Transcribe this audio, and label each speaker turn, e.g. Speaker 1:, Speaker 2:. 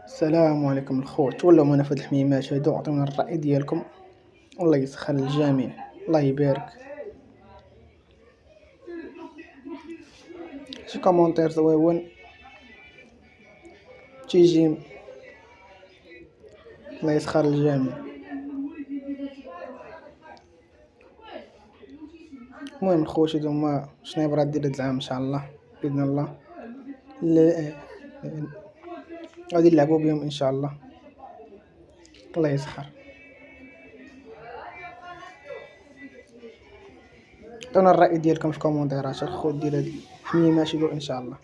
Speaker 1: السلام عليكم الخوت، ولا من في الحميمات هادو، عطيونا الرأي ديالكم. الله يسخر الجميع، الله يبارك. شي كومونتير زويون تيجي، الله يسخر الجميع. المهم الخوت هادو هما شنيبرات ديال هاد العام ان شاء الله، باذن الله. ل- غادي نلعبوا بهم ان شاء الله. الله يسخر. عطونا الرأي ديالكم في الكومونتيرات الخوت ديال هاد الحميمات هادو ان شاء الله.